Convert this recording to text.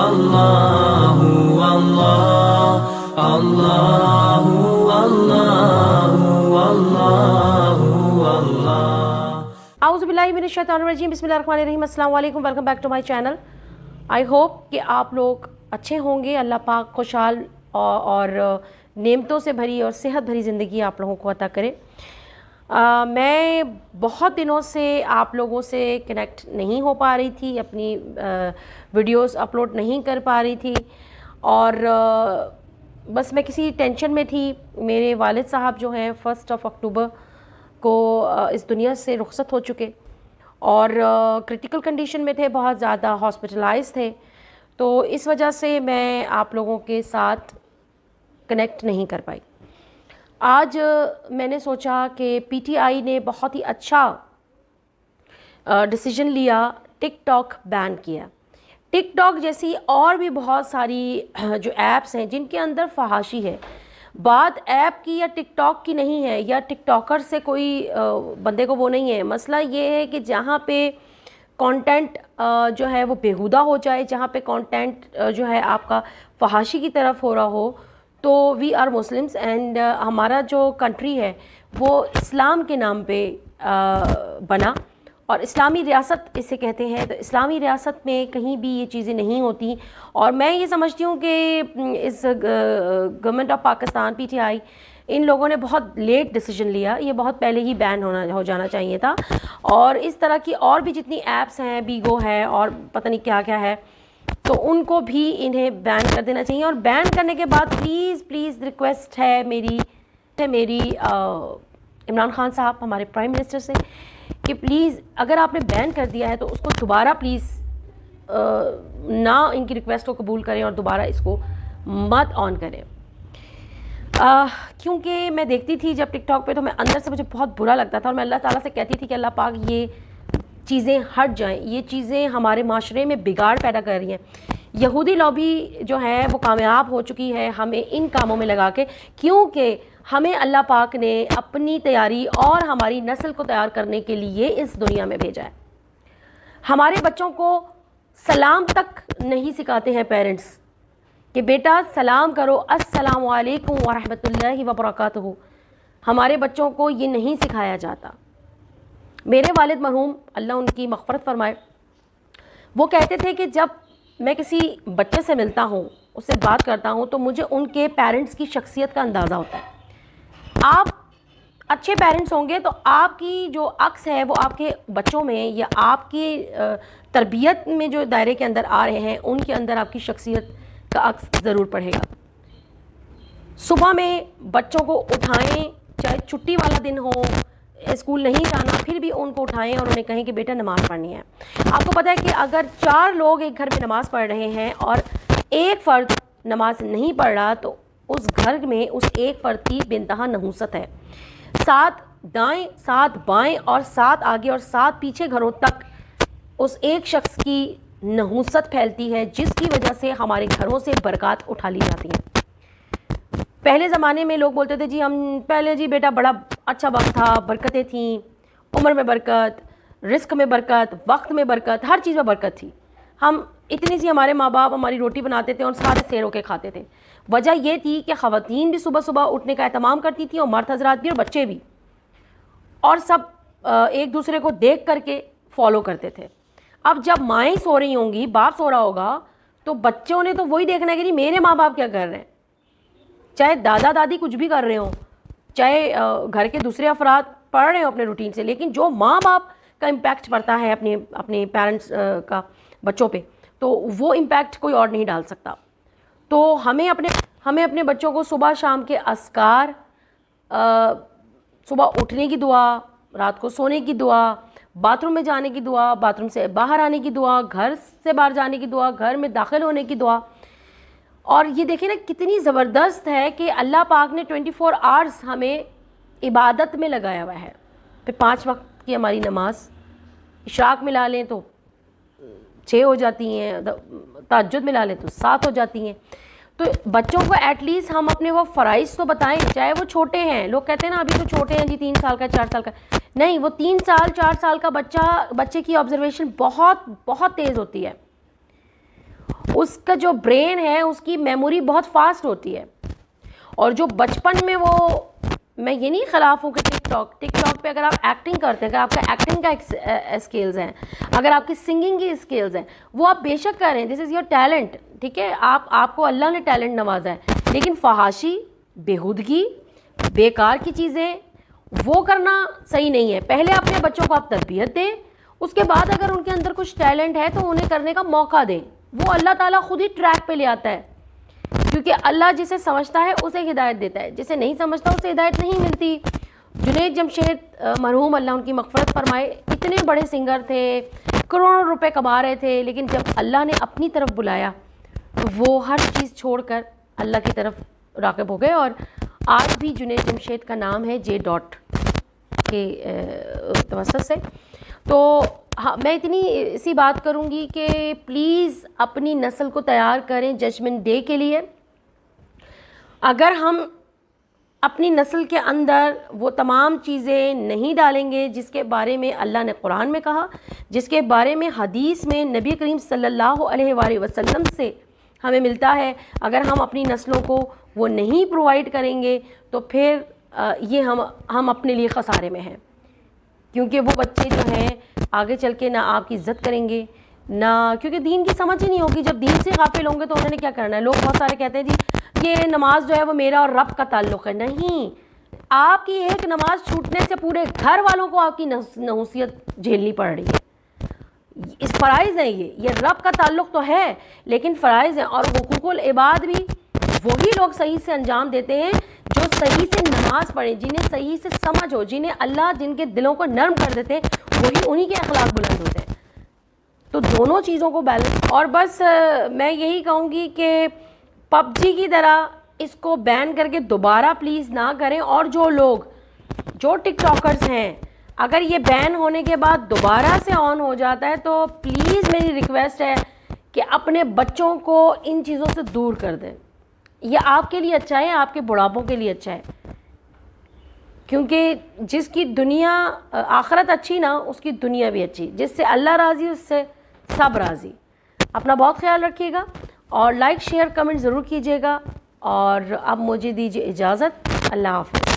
اللہ اللہ اللہ اللہ اللہ اللہ۔ اعوذ باللہ من الشیطان الرجیم، بسم اللہ الرحمن الرحیم۔ السلام علیکم، welcome back to my channel. I hope کہ آپ لوگ اچھے ہوں گے۔ اللہ پاک خوشحال اور نعمتوں سے بھری اور صحت بھری زندگی آپ لوگوں کو عطا کرے۔ میں بہت دنوں سے آپ لوگوں سے کنیکٹ نہیں ہو پا رہی تھی، اپنی ویڈیوز اپلوڈ نہیں کر پا رہی تھی، اور بس میں کسی ٹینشن میں تھی۔ میرے والد صاحب جو ہیں 1 اکتوبر کو اس دنیا سے رخصت ہو چکے، اور کرٹیکل کنڈیشن میں تھے، بہت زیادہ ہاسپٹلائز تھے، تو اس وجہ سے میں آپ لوگوں کے ساتھ کنیکٹ نہیں کر پائی۔ آج میں نے سوچا کہ پی ٹی آئی نے بہت ہی اچھا ڈیسیجن لیا، ٹک ٹاک بین کیا۔ ٹک ٹاک جیسی اور بھی بہت ساری جو ایپس ہیں جن کے اندر فحاشی ہے، بات ایپ کی یا ٹک ٹاک کی نہیں ہے، یا ٹک ٹاکر سے کوئی بندے کو وہ نہیں ہے۔ مسئلہ یہ ہے کہ جہاں پہ کانٹینٹ جو ہے وہ بیہودہ ہو جائے، جہاں پہ کانٹینٹ جو ہے آپ کا فحاشی کی طرف ہو رہا ہو، تو وی آر مسلمس، اینڈ ہمارا جو کنٹری ہے وہ اسلام کے نام پہ بنا، اور اسلامی ریاست اسے کہتے ہیں۔ تو اسلامی ریاست میں کہیں بھی یہ چیزیں نہیں ہوتی، اور میں یہ سمجھتی ہوں کہ اس government of Pakistan P T I, ان لوگوں نے بہت لیٹ ڈیسیجن لیا، یہ بہت پہلے ہی بین ہو جانا چاہیے تھا۔ اور اس طرح کی اور بھی جتنی ایپس ہیں، بیگو ہے اور پتہ نہیں کیا کیا ہے، تو ان کو بھی انہیں بین کر دینا چاہیے۔ اور بین کرنے کے بعد پلیز ریکویسٹ ہے میری عمران خان صاحب، ہمارے پرائم منسٹر سے، کہ پلیز اگر آپ نے بین کر دیا ہے تو اس کو دوبارہ پلیز نہ ان کی ریکویسٹ کو قبول کریں اور دوبارہ اس کو مت آن کریں، کیونکہ میں دیکھتی تھی جب ٹک ٹاک پہ، تو میں اندر سے مجھے بہت برا لگتا تھا، اور میں اللہ تعالیٰ سے کہتی تھی کہ اللہ پاک یہ چیزیں ہٹ جائیں، یہ چیزیں ہمارے معاشرے میں بگاڑ پیدا کر رہی ہیں۔ یہودی لابی جو ہے وہ کامیاب ہو چکی ہے ہمیں ان کاموں میں لگا کے، کیونکہ ہمیں اللہ پاک نے اپنی تیاری اور ہماری نسل کو تیار کرنے کے لیے اس دنیا میں بھیجا ہے۔ ہمارے بچوں کو سلام تک نہیں سکھاتے ہیں پیرنٹس کہ بیٹا سلام کرو، السلام علیکم ورحمۃ اللہ وبرکاتہ۔ ہمارے بچوں کو یہ نہیں سکھایا جاتا۔ میرے والد مرحوم، اللہ ان کی مغفرت فرمائے، وہ کہتے تھے کہ جب میں کسی بچے سے ملتا ہوں، اس سے بات کرتا ہوں، تو مجھے ان کے پیرنٹس کی شخصیت کا اندازہ ہوتا ہے۔ آپ اچھے پیرنٹس ہوں گے تو آپ کی جو عکس ہے وہ آپ کے بچوں میں، یا آپ کی تربیت میں جو دائرے کے اندر آ رہے ہیں، ان کے اندر آپ کی شخصیت کا عکس ضرور پڑے گا۔ صبح میں بچوں کو اٹھائیں، چاہے چھٹی والا دن ہو، اسکول نہیں جانا، پھر بھی ان کو اٹھائیں اور انہیں کہیں کہ بیٹا نماز پڑھنی ہے۔ آپ کو پتہ ہے کہ اگر 4 لوگ ایک گھر میں نماز پڑھ رہے ہیں اور ایک فرد نماز نہیں پڑھ رہا، تو اس گھر میں اس ایک فرد کی بے انتہا نحوست ہے۔ 7 دائیں، 7 بائیں اور 7 آگے اور 7 پیچھے گھروں تک اس ایک شخص کی نحوست پھیلتی ہے، جس کی وجہ سے ہمارے گھروں سے برکات اٹھا لی جاتی ہیں۔ پہلے زمانے میں لوگ بولتے تھے جی بیٹا بڑا اچھا وقت تھا، برکتیں تھیں، عمر میں برکت، رزق میں برکت، وقت میں برکت، ہر چیز میں برکت تھی۔ ہم اتنی سی ہمارے ماں باپ ہماری روٹی بناتے تھے اور سارے سیروں کے کھاتے تھے۔ وجہ یہ تھی کہ خواتین بھی صبح صبح اٹھنے کا اہتمام کرتی تھیں، اور مرد حضرات بھی اور بچے بھی، اور سب ایک دوسرے کو دیکھ کر کے فالو کرتے تھے۔ اب جب مائیں سو رہی ہوں گی، باپ سو رہا ہوگا، تو بچوں نے تو وہی دیکھنا ہے کہ میرے ماں باپ کیا کر رہے ہیں، چاہے دادا دادی کچھ بھی کر رہے ہوں، چاہے گھر کے دوسرے افراد پڑھ رہے ہوں اپنے روٹین سے، لیکن جو ماں باپ کا امپیکٹ پڑتا ہے اپنے پیرنٹس کا بچوں پہ، تو وہ امپیکٹ کوئی اور نہیں ڈال سکتا۔ تو ہمیں اپنے بچوں کو صبح شام کے اذکار، صبح اٹھنے کی دعا، رات کو سونے کی دعا، باتھ روم میں جانے کی دعا، باتھ روم سے باہر آنے کی دعا، گھر سے باہر جانے کی دعا، گھر میں داخل ہونے کی دعا، اور یہ دیکھیں نا کتنی زبردست ہے کہ اللہ پاک نے 24 آورز ہمیں عبادت میں لگایا ہوا ہے۔ پھر 5 وقت کی ہماری نماز، اشراق ملا لیں تو 6 ہو جاتی ہیں، تہجد ملا لیں تو 7 ہو جاتی ہیں۔ تو بچوں کو ایٹ لیسٹ ہم اپنے وہ فرائض تو بتائیں، چاہے وہ چھوٹے ہیں۔ لوگ کہتے ہیں نا ابھی تو چھوٹے ہیں جی، 3 سال کا 4 سال کا، نہیں، وہ 3 سال 4 سال کا بچے کی آبزرویشن بہت بہت تیز ہوتی ہے، اس کا جو برین ہے اس کی میموری بہت فاسٹ ہوتی ہے، اور جو بچپن میں وہ، میں یہ نہیں خلاف ہوں کہ ٹک ٹاک پہ اگر آپ ایکٹنگ کرتے ہیں، اگر آپ کا ایکٹنگ کا اسکلز ہیں، اگر آپ کی سنگنگ کی اسکلز ہیں، وہ آپ بے شک کریں، دس از یور ٹیلنٹ، ٹھیک ہے، آپ کو اللہ نے ٹیلنٹ نوازا ہے، لیکن فحاشی، بیہودگی، بیکار کی چیزیں وہ کرنا صحیح نہیں ہے۔ پہلے اپنے بچوں کو آپ تربیت دیں، اس کے بعد اگر ان کے اندر کچھ ٹیلنٹ ہے تو انہیں کرنے کا موقع دیں، وہ اللہ تعالیٰ خود ہی ٹریک پہ لے آتا ہے، کیونکہ اللہ جسے سمجھتا ہے اسے ہدایت دیتا ہے، جسے نہیں سمجھتا اسے ہدایت نہیں ملتی۔ جنید جمشید مرحوم اللہ ان کی مغفرت فرمائے، اتنے بڑے سنگر تھے، کروڑوں روپے کما رہے تھے، لیکن جب اللہ نے اپنی طرف بلایا تو وہ ہر چیز چھوڑ کر اللہ کی طرف راغب ہو گئے، اور آج بھی جنید جمشید کا نام ہے جے ڈاٹ کے توسط سے۔ تو ہاں، میں اتنی سی بات کروں گی کہ پلیز اپنی نسل کو تیار کریں ججمنٹ ڈے کے لیے۔ اگر ہم اپنی نسل کے اندر وہ تمام چیزیں نہیں ڈالیں گے جس کے بارے میں اللہ نے قرآن میں کہا، جس کے بارے میں حدیث میں نبی کریم صلی اللہ علیہ وآلہ وسلم سے ہمیں ملتا ہے، اگر ہم اپنی نسلوں کو وہ نہیں پرووائڈ کریں گے تو پھر یہ ہم اپنے لیے خسارے میں ہیں، کیونکہ وہ بچے جو ہیں آگے چل کے نہ آپ کی عزت کریں گے، نہ، کیونکہ دین کی سمجھ ہی نہیں ہوگی۔ جب دین سے غافل ہوں گے تو انہوں نے کیا کرنا ہے؟ لوگ بہت سارے کہتے ہیں جی یہ نماز جو ہے وہ میرا اور رب کا تعلق ہے، نہیں، آپ کی ایک نماز چھوٹنے سے پورے گھر والوں کو آپ کی نحوست جھیلنی پڑ رہی ہے۔ اس فرائض ہیں، یہ رب کا تعلق تو ہے لیکن فرائض ہیں، اور حقوق العباد بھی وہی لوگ صحیح سے انجام دیتے ہیں جو صحیح سے نماز پڑھیں، جنہیں صحیح سے سمجھ ہو، جنہیں اللہ جن کے دلوں کو نرم کر دیتے ہیں، وہی انہی کے اخلاق بلند ہوتے ہیں۔ تو دونوں چیزوں کو بیلنس، اور بس میں یہی کہوں گی کہ پب جی کی طرح اس کو بین کر کے دوبارہ پلیز نہ کریں، اور جو لوگ جو ٹک ٹاکرز ہیں اگر یہ بین ہونے کے بعد دوبارہ سے آن ہو جاتا ہے تو پلیز میری ریکویسٹ ہے کہ اپنے بچوں کو ان چیزوں سے دور کر دیں، یہ آپ کے لیے اچھا ہے، آپ کے بڑھاپوں کے لیے اچھا ہے، کیونکہ جس کی دنیا آخرت اچھی نا اس کی دنیا بھی اچھی، جس سے اللہ راضی اس سے سب راضی۔ اپنا بہت خیال رکھیے گا، اور لائک شیئر کمنٹ ضرور کیجیے گا، اور اب مجھے دیجیے اجازت، اللہ حافظ۔